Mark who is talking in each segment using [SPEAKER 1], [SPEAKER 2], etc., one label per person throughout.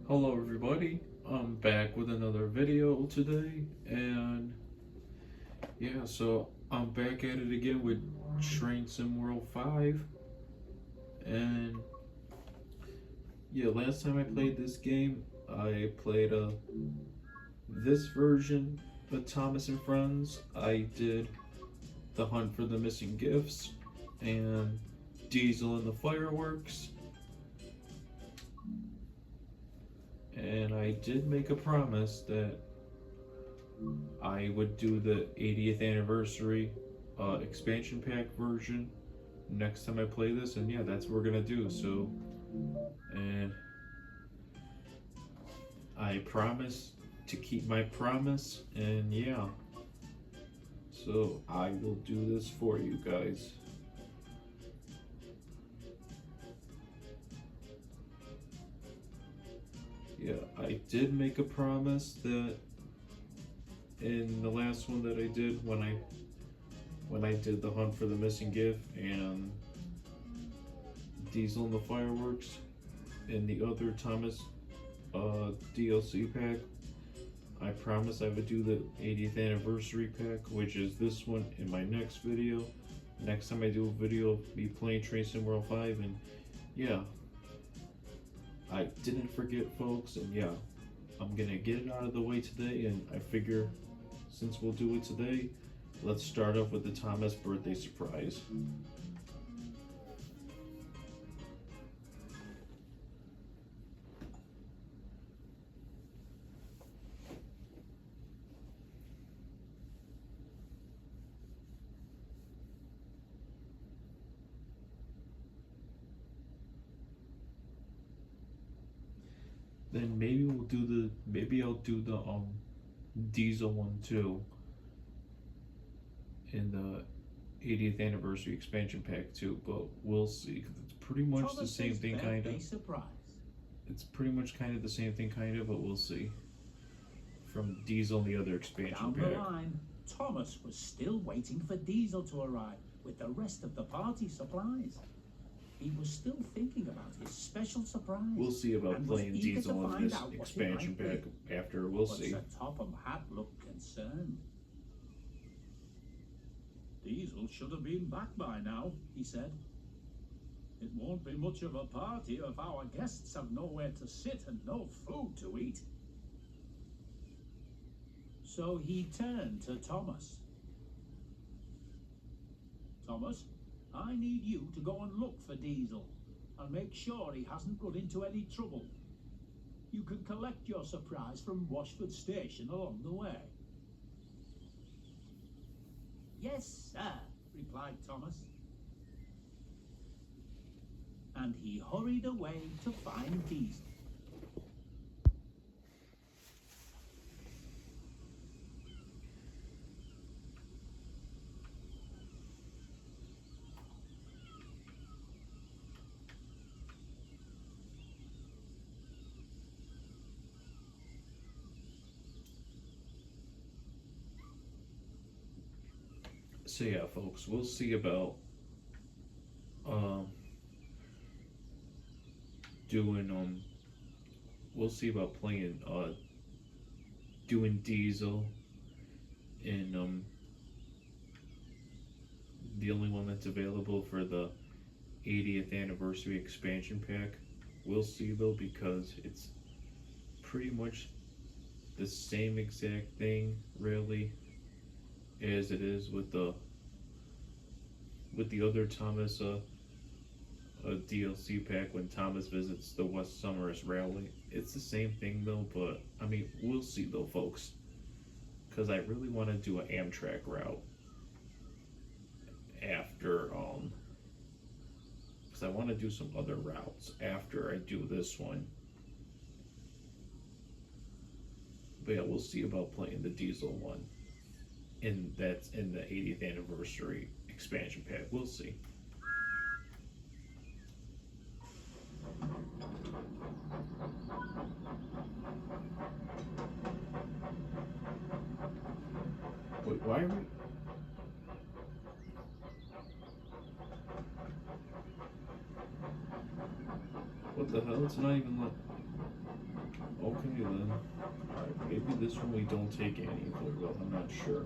[SPEAKER 1] Hello everybody, I'm back with another video today, and yeah, so I'm back at it again with Train Sim World 5, and yeah, last time I played this game, I played this version with Thomas and Friends. I did the hunt for the missing gifts, and Diesel and the fireworks, and I did make a promise that I would do the 80th anniversary expansion pack version next time I play this, and yeah, that's what we're gonna do. So, and I promise to keep my promise, and yeah, so I will do this for you guys. Yeah, I did make a promise that in the last one that I did when I did the hunt for the missing gift and Diesel and the fireworks and the other Thomas DLC pack. I promised I would do the 80th anniversary pack, which is this one in my next video. Next time I do a video of me playing Train Sim World 5, and yeah, I didn't forget, folks, and yeah, I'm gonna get it out of the way today, and I figure since we'll do it today, let's start off with the Thomas birthday surprise. Then maybe I'll do the Diesel one too in the 80th anniversary expansion pack too, but we'll see. 'Cause it's pretty much the same thing, kind of. It's pretty much kind of the same thing, kind of, but we'll see. From Diesel and the other expansion
[SPEAKER 2] Down the
[SPEAKER 1] pack.
[SPEAKER 2] line, Thomas was still waiting for Diesel to arrive with the rest of the party supplies. He was still thinking about his special surprise.
[SPEAKER 1] We'll see about
[SPEAKER 2] and was
[SPEAKER 1] playing
[SPEAKER 2] eager to
[SPEAKER 1] Diesel in
[SPEAKER 2] find
[SPEAKER 1] this
[SPEAKER 2] out what it
[SPEAKER 1] expansion
[SPEAKER 2] might
[SPEAKER 1] pack
[SPEAKER 2] be.
[SPEAKER 1] after. We'll
[SPEAKER 2] But
[SPEAKER 1] see.
[SPEAKER 2] Sir Topham Hatt looked concerned. Diesel should have been back by now, he said. It won't be much of a party if our guests have nowhere to sit and no food to eat. So he turned to Thomas. Thomas, I need you to go and look for Diesel and make sure he hasn't run into any trouble. You can collect your surprise from Washford Station along the way. Yes, sir, replied Thomas. And he hurried away to find Diesel.
[SPEAKER 1] So yeah, folks, we'll see about doing we'll see about playing doing Diesel in the only one that's available for the 80th anniversary expansion pack. We'll see though, because it's pretty much the same exact thing really as it is with the other Thomas DLC pack when Thomas visits the West Summers Railway. It's the same thing though, but I mean, we'll see though, folks, because I really want to do an Amtrak route after because I want to do some other routes after I do this one. But yeah, we'll see about playing the Diesel one, and that's in the 80th anniversary expansion pack. We'll see. Wait, why are we? What the hell? It's not even like. Okay then. Alright, maybe this one we don't take any though, I'm not sure.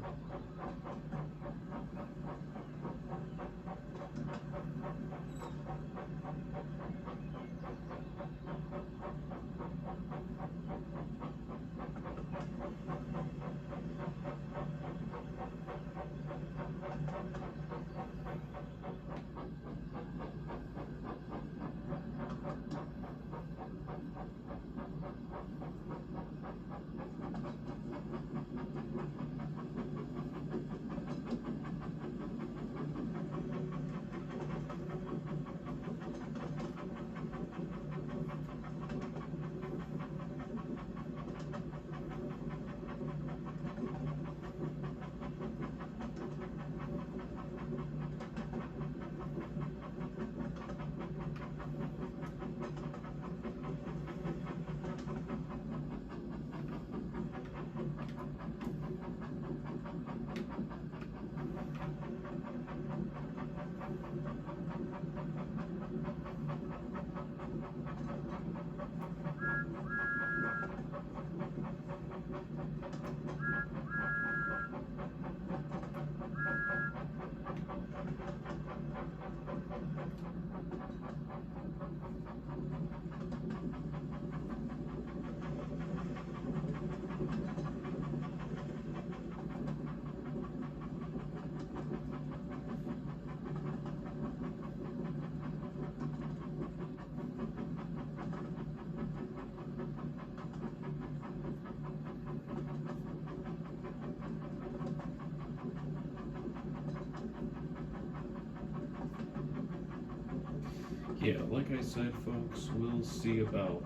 [SPEAKER 1] Yeah, like I said, folks, we'll see about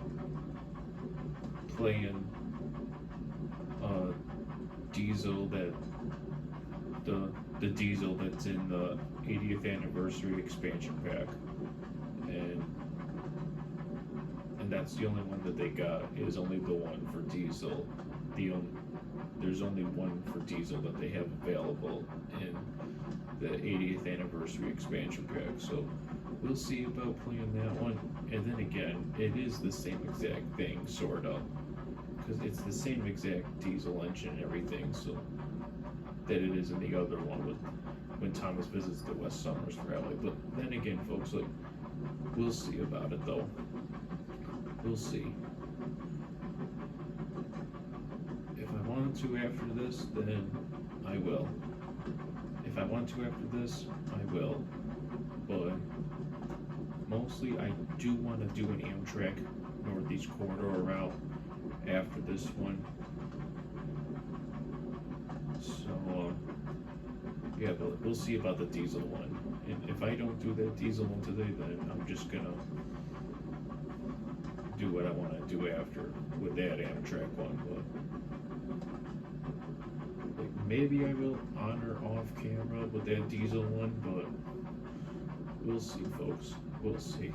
[SPEAKER 1] playing diesel that the diesel that's in the 80th anniversary expansion pack, and that's the only one that they got is only the one for diesel. There's only one for diesel that they have available in the 80th anniversary expansion pack, so we'll see about playing that one. And then again, it is the same exact thing, sort of, because it's the same exact diesel engine and everything, so that it is in the other one with when Thomas visits the West Summers rally. But then again, folks, like, we'll see about it though. We'll see. If I wanted to after this, then I will. If I want to after this, I will. But mostly I do want to do an Amtrak Northeast Corridor route after this one. So, yeah, but we'll see about the diesel one. And if I don't do that diesel one today, then I'm just gonna do what I want to do after with that Amtrak one. But like, maybe I will on or off camera with that diesel one, but we'll see, folks. We'll see.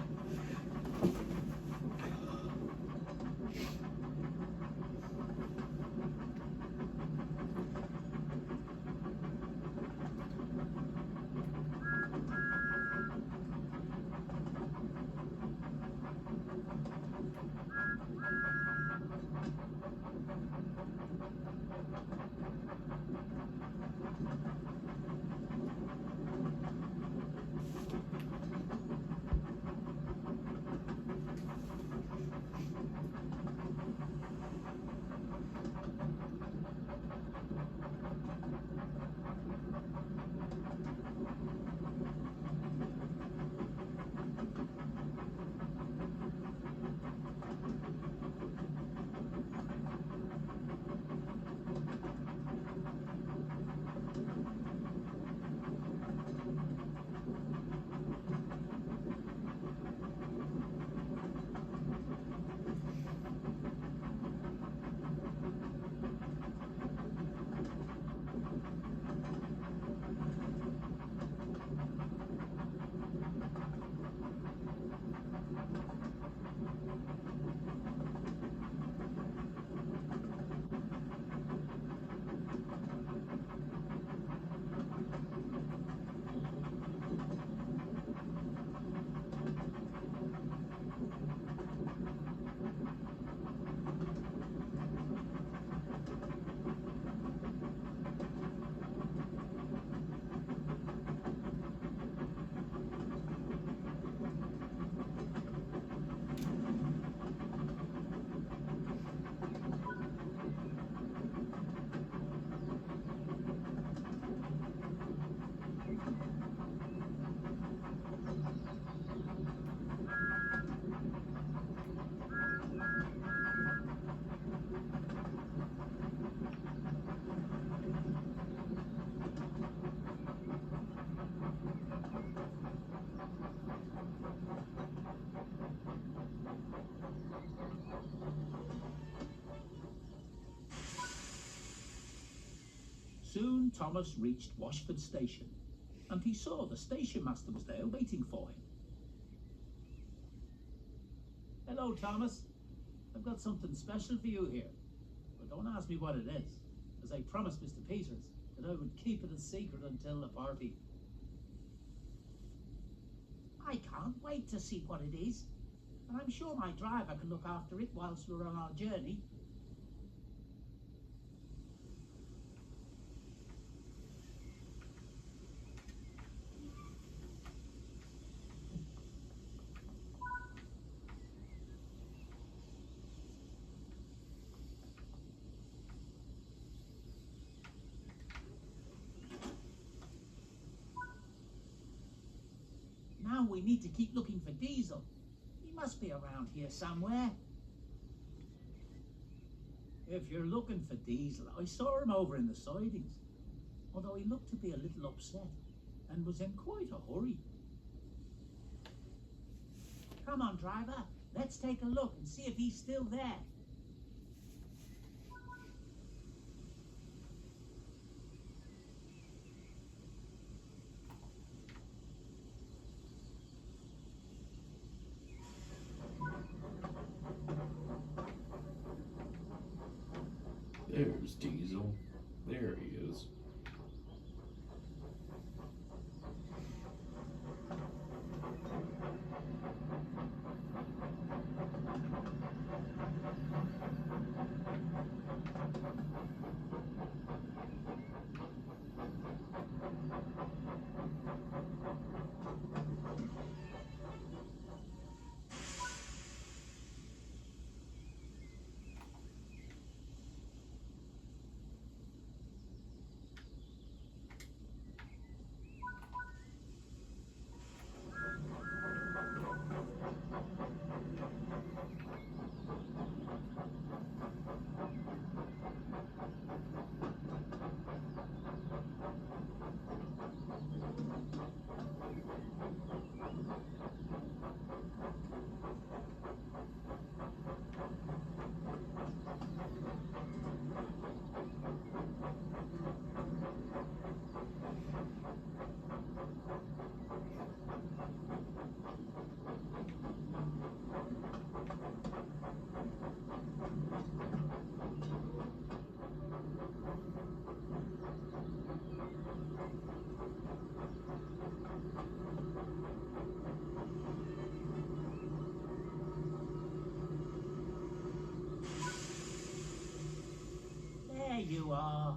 [SPEAKER 2] Soon Thomas reached Washford Station, and he saw the station master was there waiting for him. Hello, Thomas. I've got something special for you here, but don't ask me what it is, as I promised Mr. Peters that I would keep it a secret until the party. I can't wait to see what it is, and I'm sure my driver can look after it whilst we're on our journey. Now we need to keep looking for Diesel. He must be around here somewhere. If you're looking for Diesel, I saw him over in the sidings, although he looked to be a little upset and was in quite a hurry. Come on, driver, let's take a look and see if he's still there.
[SPEAKER 1] There's Diesel. There he is. There you are.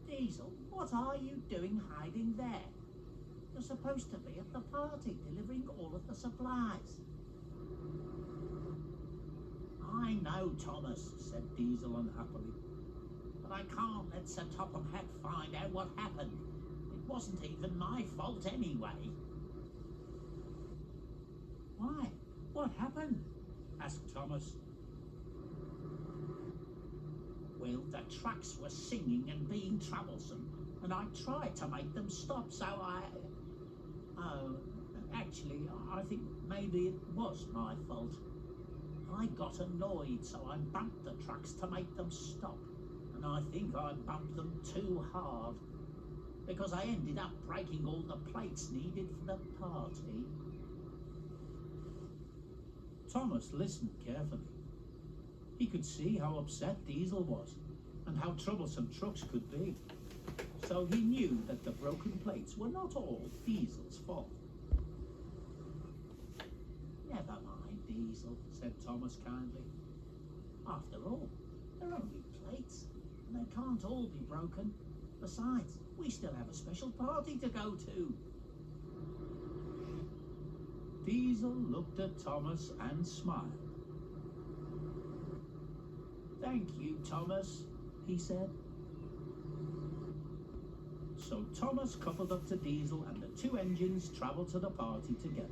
[SPEAKER 1] Diesel, what are you doing hiding there? You're supposed to be at the party delivering all of the supplies. I know, Thomas, said Diesel unhappily, but I can't let Sir Topham Hatt find out what happened. It wasn't even my fault anyway. Why? What happened? Asked Thomas. Well, the trucks were singing and being troublesome, and I tried to make them stop, so actually, I think maybe it was my fault. I got annoyed, so I bumped the trucks to make them stop, and I think I bumped them too hard, because I ended up breaking all the plates needed for the party. Thomas listened carefully. He could see how upset Diesel was, and how troublesome trucks could be. So he knew that the broken plates were not all Diesel's fault. Never mind, Diesel, said Thomas kindly. After all, they're only plates, and they can't all be broken. Besides, we still have a special party to go to. Diesel looked at Thomas and smiled. Thank you, Thomas, he said. So Thomas coupled up to Diesel, and the two engines travelled to the party together.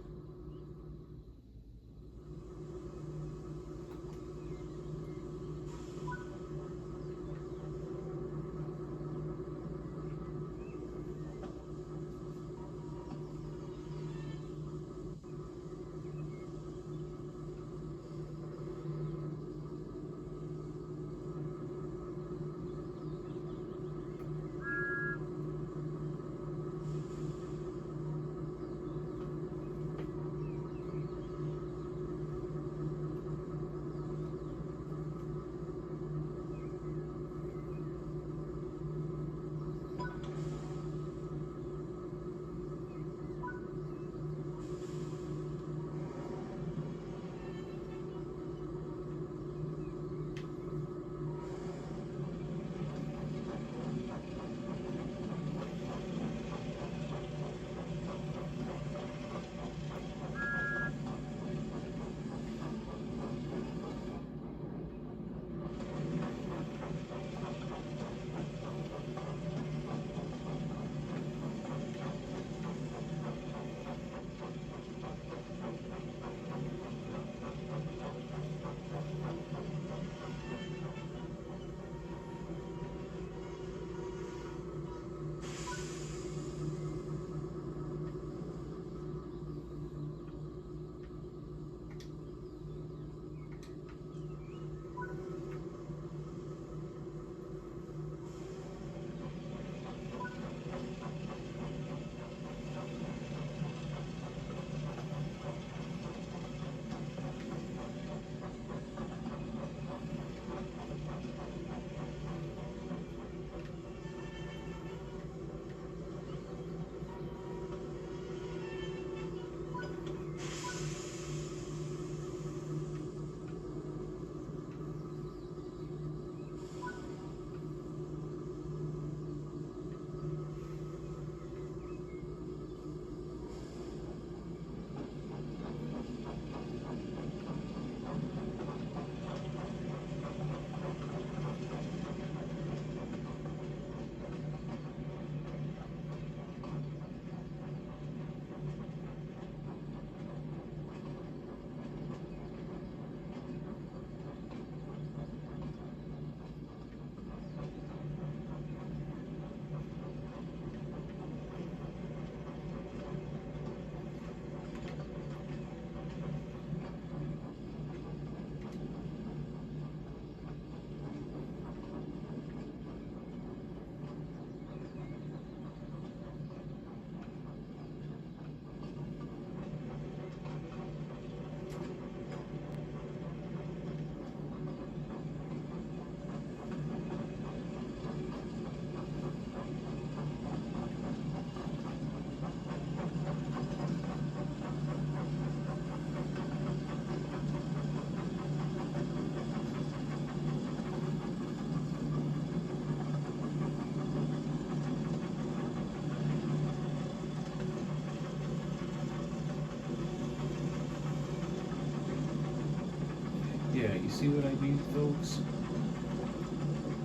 [SPEAKER 1] Yeah, you see what I mean, folks?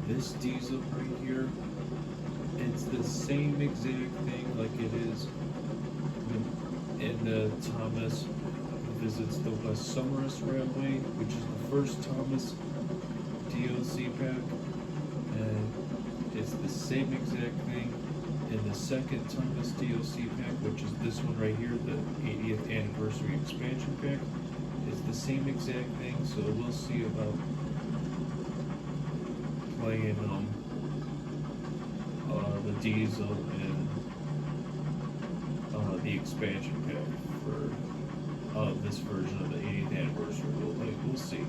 [SPEAKER 1] This diesel right here, it's the same exact thing like it is in Thomas visits the West Summerus Railway, which is the first Thomas DLC pack, and it's the same exact thing in the second Thomas DLC pack, which is this one right here, the 80th anniversary expansion pack. It's the same exact thing, so we'll see about playing the diesel and the expansion pack for this version of the 80th anniversary. We'll see.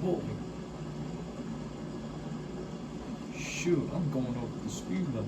[SPEAKER 1] Oh, shoot, I'm going over the speed limit.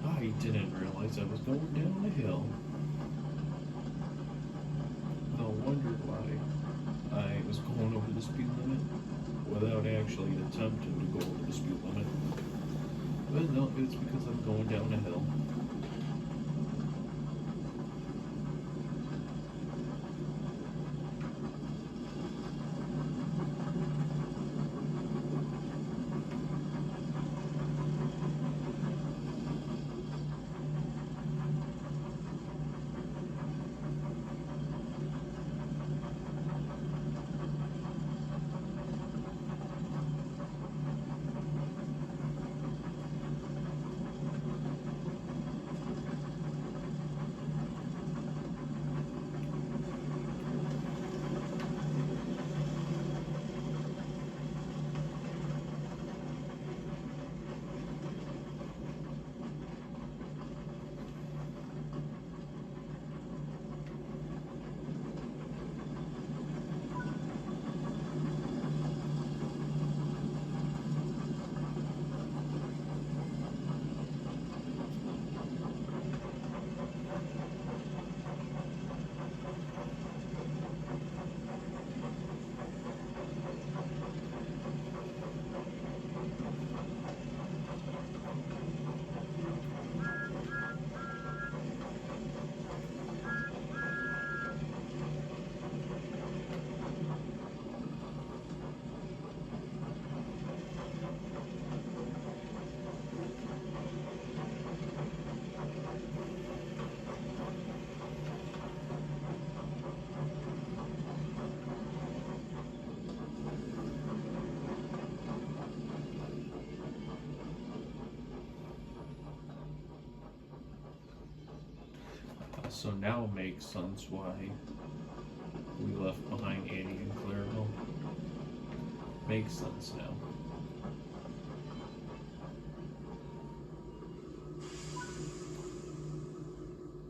[SPEAKER 1] I didn't realize I was going down the hill. No wonder why I was going over the speed limit without actually attempting to go over the speed limit. But no, it's because I'm going down a hill. So now it makes sense why we left behind Annie and Clairville. Makes sense now.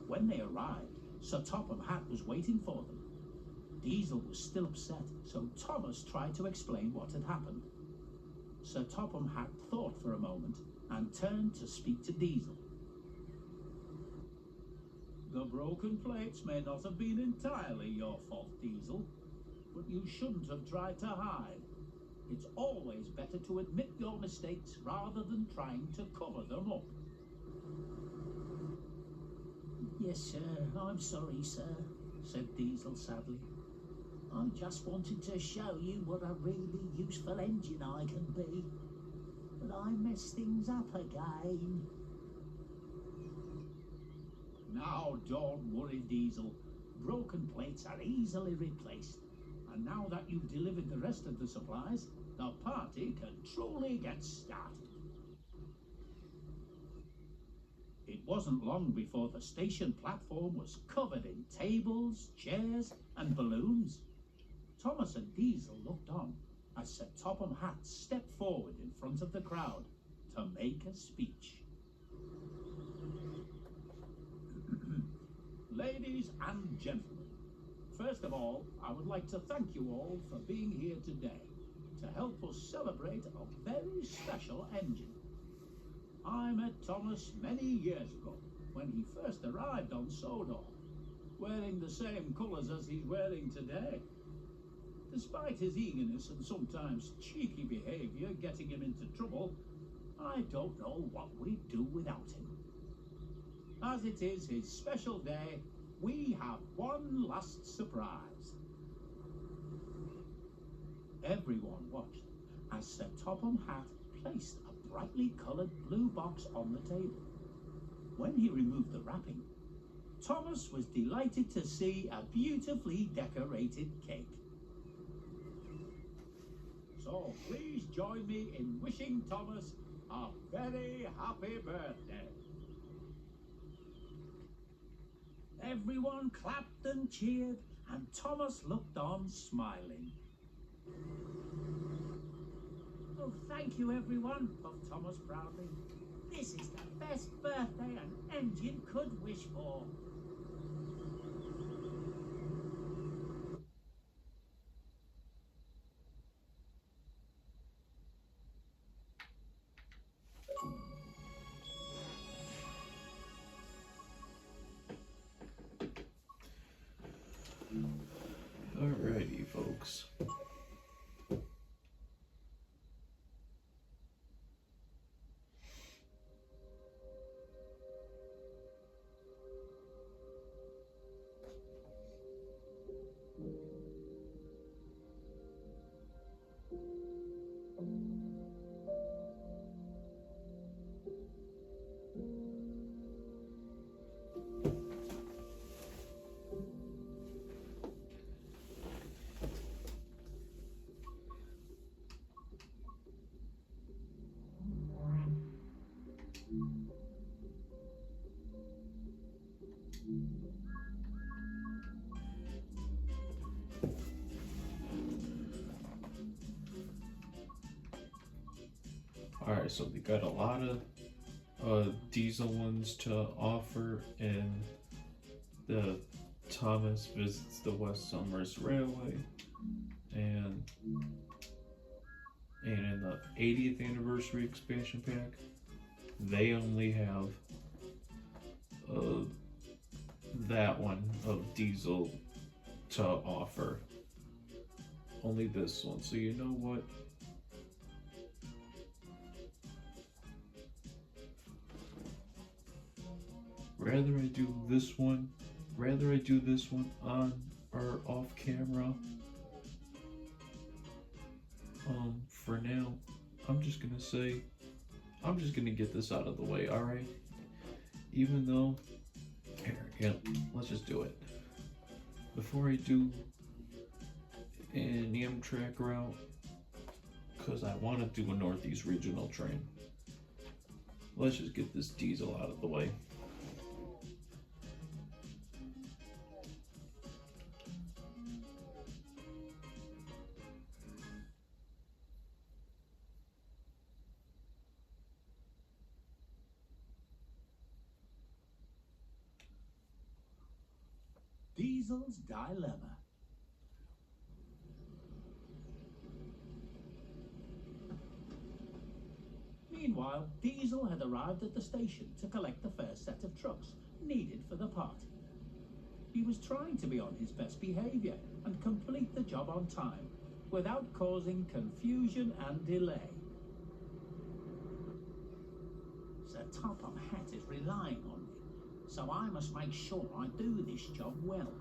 [SPEAKER 2] When they arrived, Sir Topham Hatt was waiting for them. Diesel was still upset, so Thomas tried to explain what had happened. Sir Topham Hatt thought for a moment and turned to speak to Diesel. The broken plates may not have been entirely your fault, Diesel, but you shouldn't have tried to hide. It's always better to admit your mistakes rather than trying to cover them up. Yes, sir, I'm sorry, sir, said Diesel sadly. I just wanted to show you what a really useful engine I can be. But I messed things up again. Now don't worry, Diesel. Broken plates are easily replaced. And now that you've delivered the rest of the supplies, the party can truly get started. It wasn't long before the station platform was covered in tables, chairs, and balloons. Thomas and Diesel looked on as Sir Topham Hatt stepped forward in front of the crowd to make a speech. Ladies and gentlemen, first of all, I would like to thank you all for being here today to help us celebrate a very special engine. I met Thomas many years ago when he first arrived on Sodor, wearing the same colours as he's wearing today. Despite his eagerness and sometimes cheeky behaviour getting him into trouble, I don't know what we'd do without him. As it is his special day, we have one last surprise. Everyone watched as Sir Topham Hatt placed a brightly coloured blue box on the table. When he removed the wrapping, Thomas was delighted to see a beautifully decorated cake. So please join me in wishing Thomas a very happy birthday. Everyone clapped and cheered, and Thomas looked on smiling. Oh, thank you, everyone, puffed Thomas proudly. This is the best birthday an engine could wish for.
[SPEAKER 1] Alrighty, folks. Alright, so we got a lot of diesel ones to offer in the Thomas Visits the West Somers Railway and in the 80th anniversary expansion pack. They only have that one of diesel to offer. Only this one. So you know what? Rather I do this one on or off camera. For now, I'm just gonna get this out of the way, alright? Even though, yeah, let's just do it. Before I do an Amtrak route, because I want to do a Northeast Regional train, let's just get this diesel out of the way.
[SPEAKER 2] Diesel's Dilemma. Meanwhile, Diesel had arrived at the station to collect the first set of trucks needed for the party. He was trying to be on his best behaviour and complete the job on time without causing confusion and delay. Sir Topham Hatt is relying on me, so I must make sure I do this job well,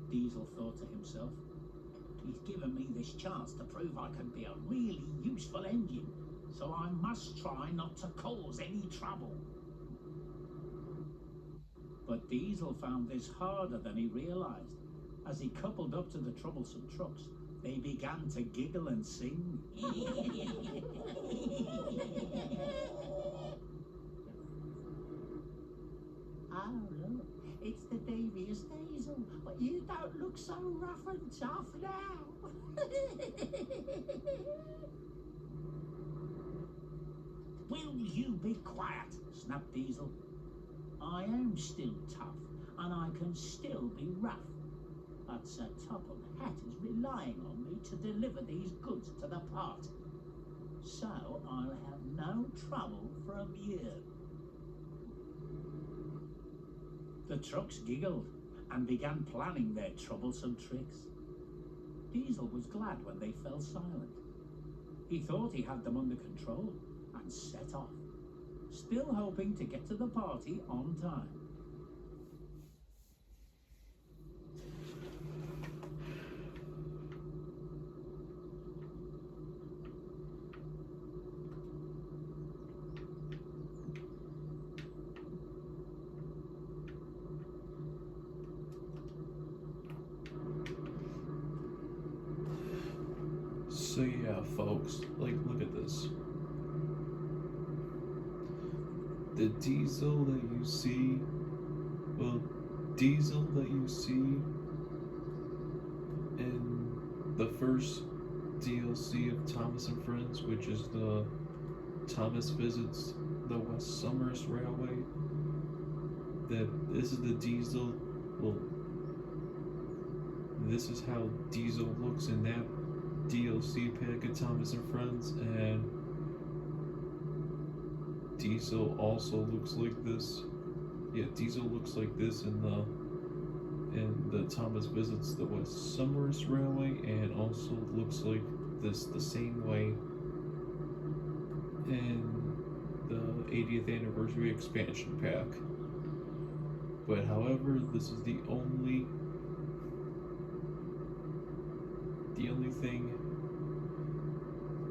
[SPEAKER 2] Diesel thought to himself. He's given me this chance to prove I can be a really useful engine, so I must try not to cause any trouble. But Diesel found this harder than he realised. As he coupled up to the troublesome trucks, they began to giggle and sing. Oh, look, it's the devious Diesel, but you don't look so rough and tough now. Will you be quiet? Snapped Diesel. I am still tough, and I can still be rough. But Sir Topham Hatt is relying on me to deliver these goods to the party. So I'll have no trouble from you. The trucks giggled and began planning their troublesome tricks. Diesel was glad when they fell silent. He thought he had them under control and set off, still hoping to get to the party on time.
[SPEAKER 1] So yeah, folks, like, look at this. The Diesel that you see, Diesel that you see in the first DLC of Thomas and Friends, which is the Thomas Visits the West Summers Railway, that this is the Diesel, this is how Diesel looks in that DLC pack of Thomas and Friends, and Diesel also looks like this. Yeah, Diesel looks like this in the Thomas Visits the West Summers Railway, and also looks like this the same way in the 80th anniversary expansion pack. But however, this is the only thing.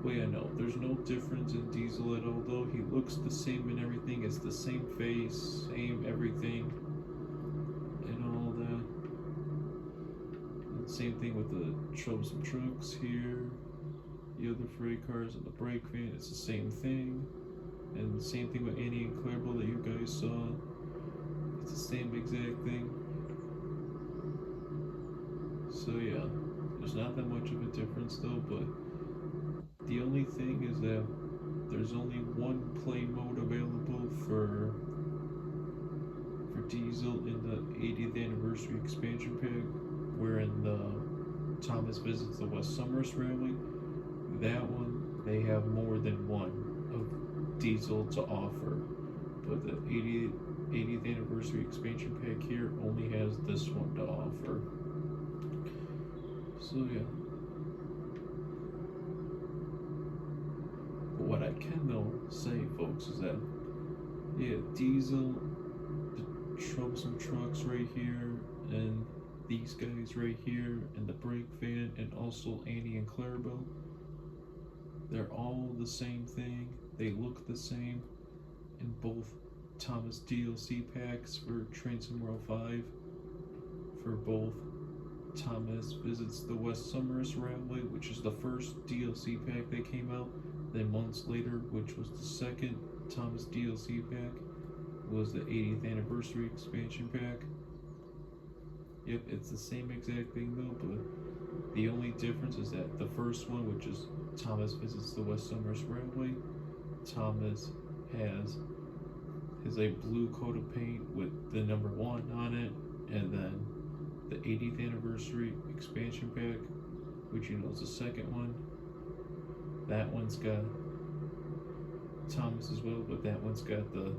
[SPEAKER 1] Well, yeah, no, there's no difference in Diesel at all, though. He looks the same and everything. It's the same face, same everything, and all that. And same thing with the troublesome trucks here, the other freight cars, and the brake van. It's the same thing. And the same thing with Annie and Clarabelle that you guys saw. It's the same exact thing. So yeah, there's not that much of a difference though, but the only thing is that there's only one play mode available for Diesel in the 80th anniversary expansion pack, where in the Thomas Visits the West Summers Railway, that one they have more than one of Diesel to offer, but the 80th anniversary expansion pack here only has this one to offer. So yeah. But what I can though say, folks, is that yeah, Diesel, the troublesome trucks right here, and these guys right here, and the brake van, and also Annie and Clarabelle, they're all the same thing. They look the same in both Thomas DLC packs for Train Sim World 5, for both Thomas Visits the West Summers Railway, which is the first DLC pack that came out. Then months later, which was the second Thomas DLC pack, was the 80th anniversary expansion pack. Yep, it's the same exact thing though, but the only difference is that the first one, which is Thomas Visits the West Summers Railway, Thomas has a blue coat of paint with the number 1 on it, and then the 80th anniversary expansion pack, which you know is the second one. That one's got Thomas as well, but that one's got the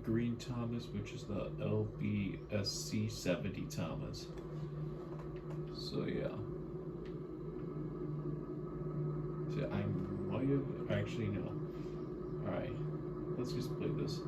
[SPEAKER 1] green Thomas, which is the LBSC 70 Thomas. So yeah. So I might have actually no. Alright, let's just play this.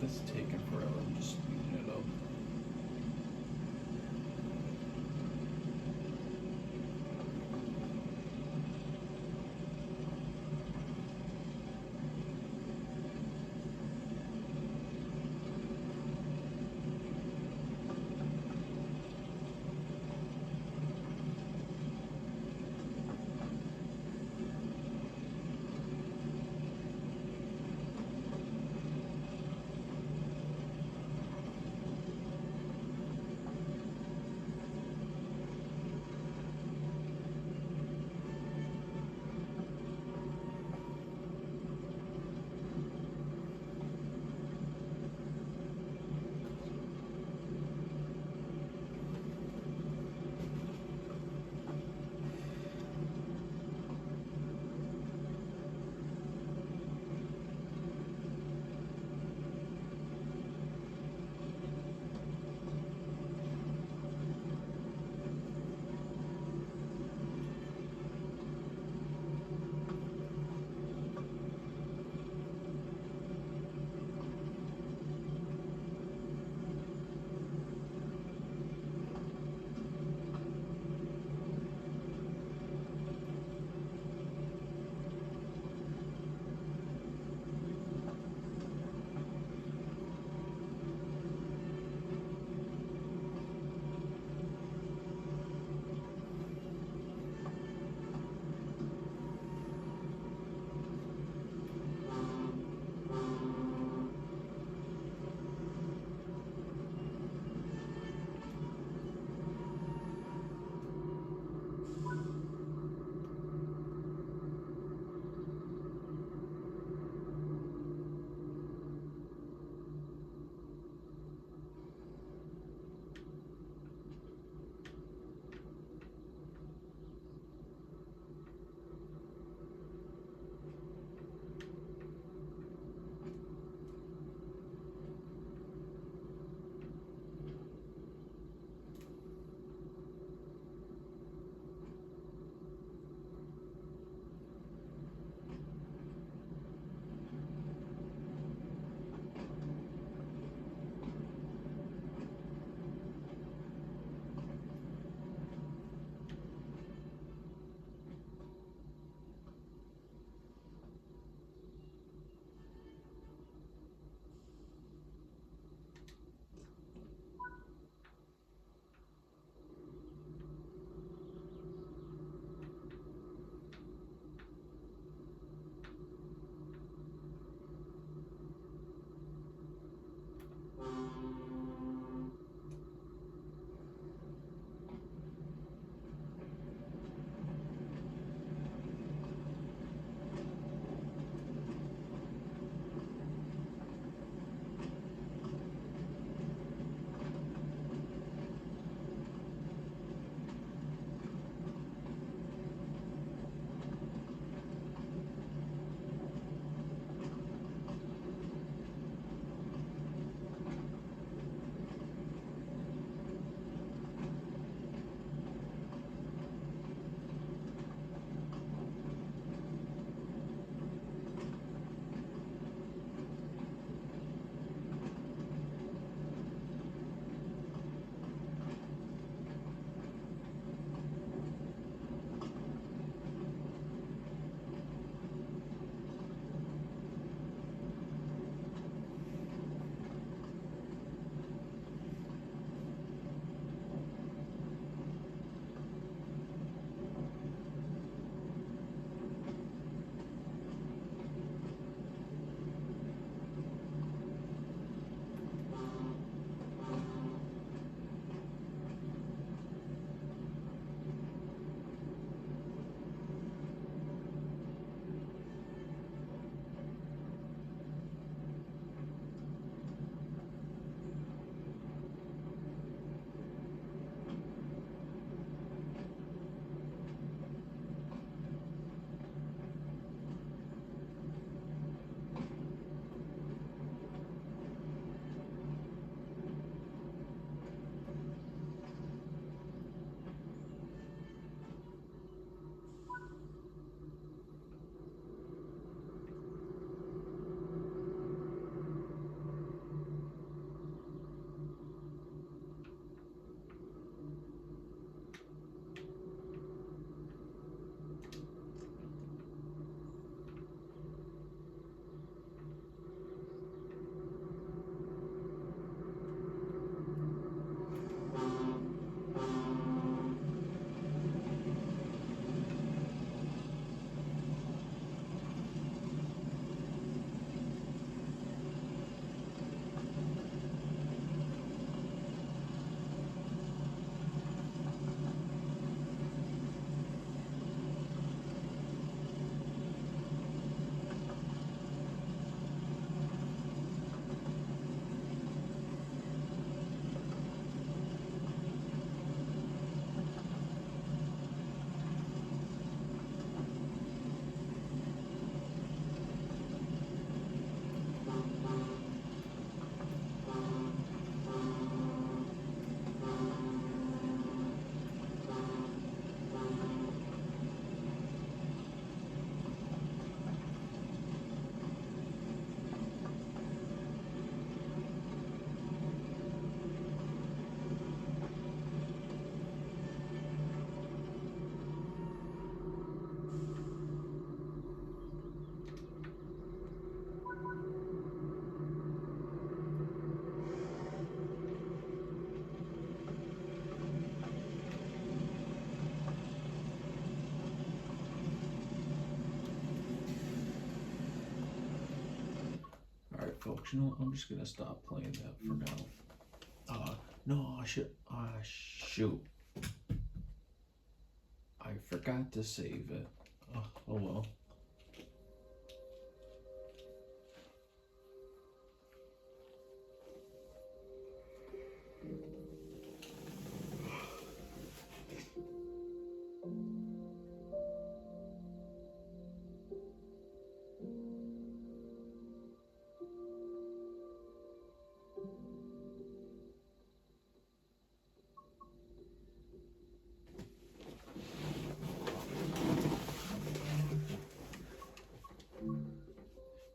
[SPEAKER 1] It's taking forever. I'm just speeding it up. Actually, no, I'm just gonna stop playing that for now. No, shoot. I forgot to save it. Oh well.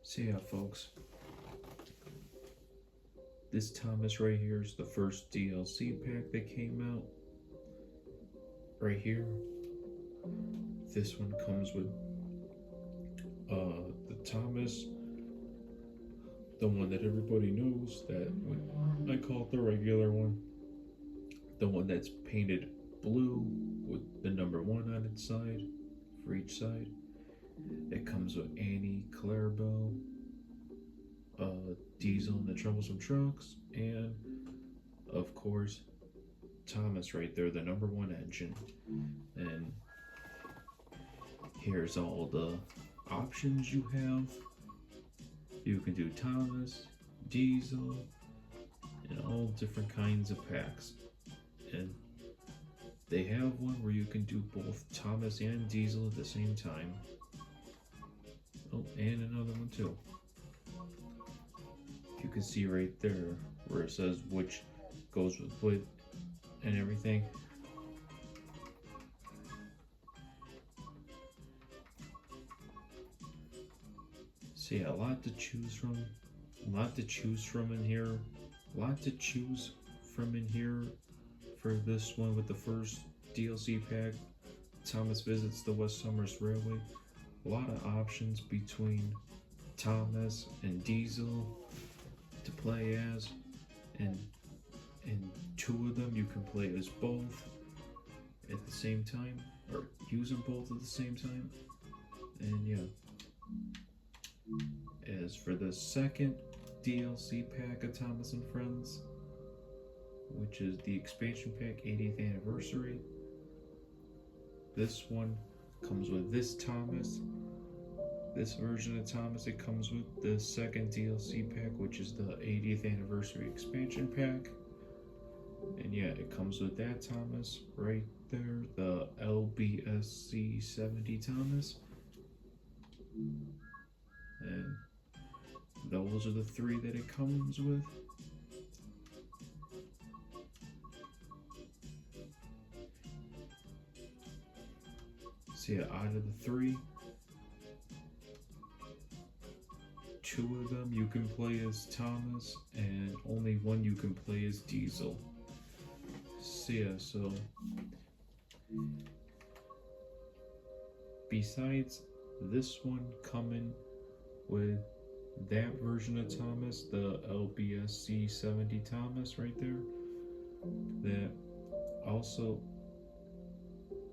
[SPEAKER 1] So yeah, folks, this Thomas right here is the first DLC pack that came out. Right here, this one comes with the Thomas, the one that everybody knows, that I call it the regular one, the one that's painted blue with the number 1 on its side, for each side. It comes with Annie, Clarabelle, Diesel and the Troublesome Trucks, and of course Thomas right there, the number 1 engine. And here's all the options you have. You can do Thomas, Diesel, and all different kinds of packs. And they have one where you can do both Thomas and Diesel at the same time. Oh, and another one too. You can see right there where it says which goes with what and everything. So yeah, a lot to choose from. A lot to choose from in here. A lot to choose from in here for this one with the first DLC pack. Thomas Visits the West Somers Railway. A lot of options between Thomas and Diesel to play as, and 2 of them you can play as both at the same time, or use them both at the same time. And yeah, as for the second DLC pack of Thomas and Friends, which is the expansion pack 80th anniversary, this one comes with this Thomas. This version of Thomas, it comes with the second DLC pack, which is the 80th anniversary expansion pack. And yeah, it comes with that Thomas right there, the LBSC 70 Thomas. And those are the 3 that it comes with. So yeah, out of the 3, 2 of them you can play as Thomas, and only 1 you can play as Diesel. So yeah, so besides this one coming with that version of Thomas, the LBSC 70 Thomas right there, that also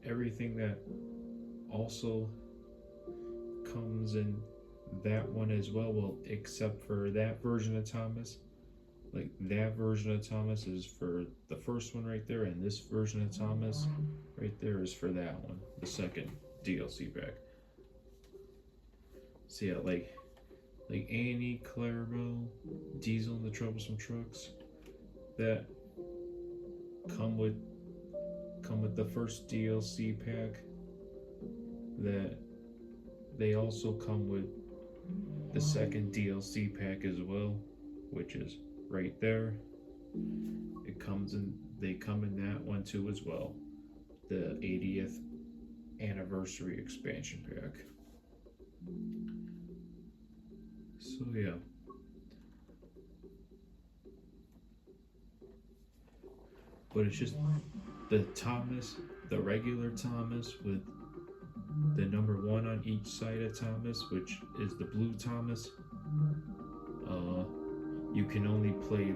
[SPEAKER 1] everything that also comes in that one as well, except for that version of Thomas. Like, that version of Thomas is for the first one right there, and this version of Thomas right there is for that one, the second DLC pack. So yeah, like Annie, Clarabelle, Diesel and the Troublesome Trucks, that come with the first DLC pack, that they also come with the second DLC pack as well, which is right there. They come in that one too as well, the 80th anniversary expansion pack. So yeah, but it's just the Thomas, the regular Thomas with the number 1 on each side of Thomas, which is the blue Thomas. You can only play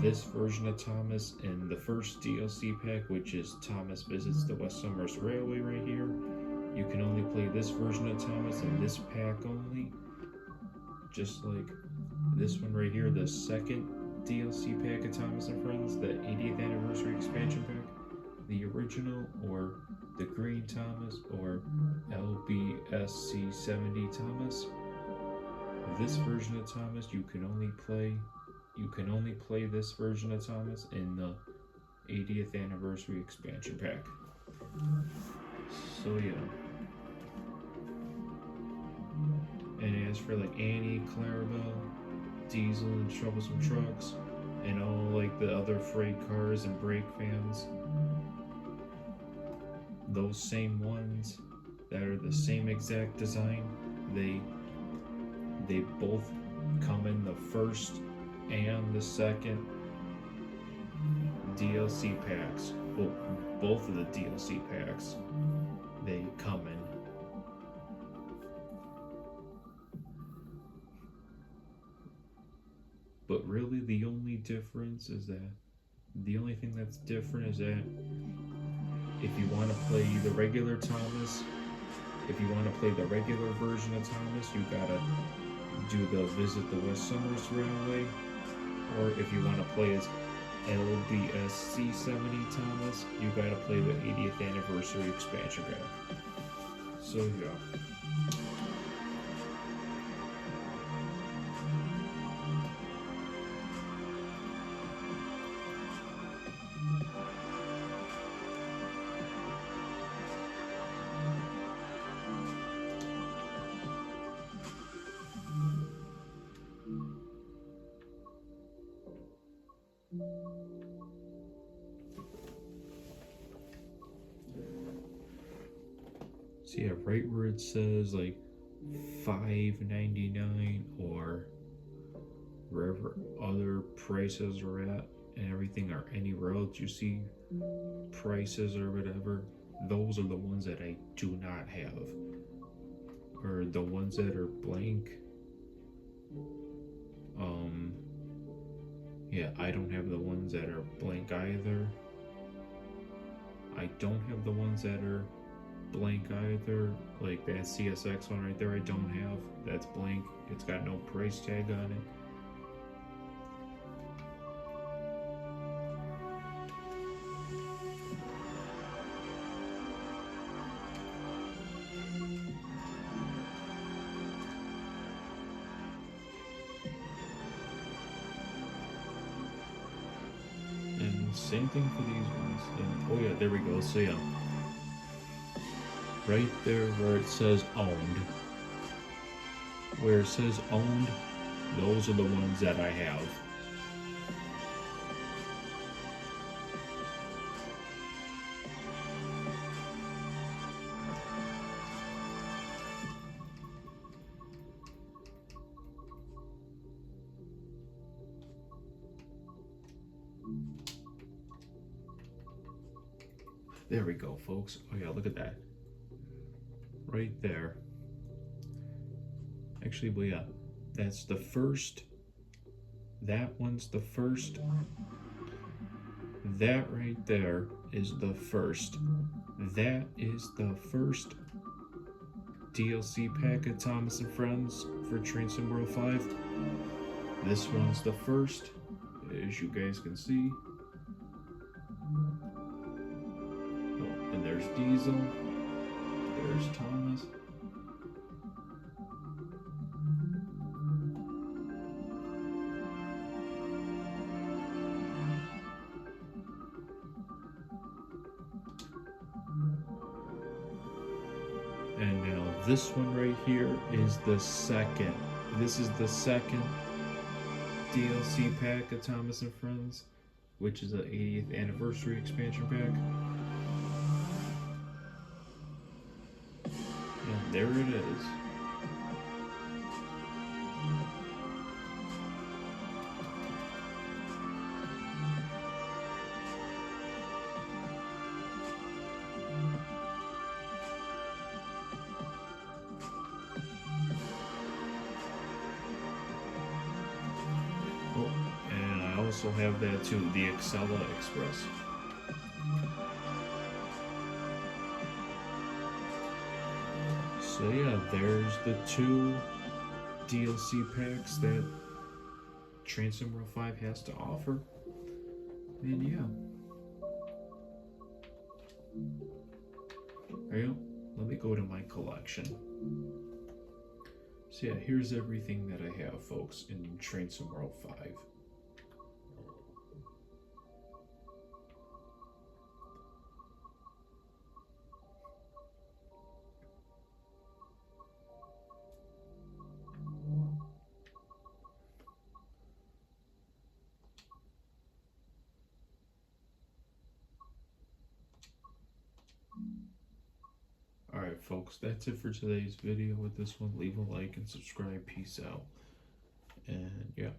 [SPEAKER 1] this version of Thomas in the first DLC pack, which is Thomas Visits the West Somers Railway right here. You can only play this version of Thomas in this pack only, just like This one right here, the second DLC pack of Thomas and Friends, the 80th anniversary expansion pack, the original or the Green Thomas or LBSC 70 Thomas. This version of Thomas you can only play this version of Thomas in the 80th anniversary expansion pack. So yeah. And as for like Annie, Clarabelle, Diesel and Troublesome Trucks, and all like the other freight cars and brake fans, those same ones that are the same exact design, they both come in the first and the second DLC packs. Well, both of the DLC packs they come in. But really the only thing that's different is that if you want to play the regular Thomas, if you want to play the regular version of Thomas, you gotta do the Visit the West Summers Railway. Or if you want to play as LBSC 70 Thomas, you gotta play the 80th anniversary expansion pack. So yeah. So yeah, right where it says like $5.99 or wherever other prices are at and everything, or anywhere else you see prices or whatever, those are the ones that I do not have. Or the ones that are blank. Yeah, I don't have the ones that are blank either. I don't have the ones that are blank either. Like that CSX one right there, I don't have. That's blank. It's got no price tag on it. Same thing for these ones. And, oh yeah, there we go. So yeah, right there where it says owned, those are the ones that I have. There we go, folks. Oh yeah, look at that. Right there. Actually, well, yeah, that's the first. That one's the first. That right there is the first. That is the first DLC pack of Thomas and Friends for Train Sim World 5. This one's the first, as you guys can see. There's Diesel, there's Thomas. And now this one right here is the second. This is the second DLC pack of Thomas and Friends, which is the 80th anniversary expansion pack. And there it is. Oh, and I also have that too, the Excella Express. So yeah, there's the two DLC packs that Train Sim World 5 has to offer. And yeah. There you go. Let me go to my collection. So yeah, here's everything that I have, folks, in Train Sim World 5. Alright, folks, that's it for today's video with this one. Leave a like and subscribe. Peace out. And yeah.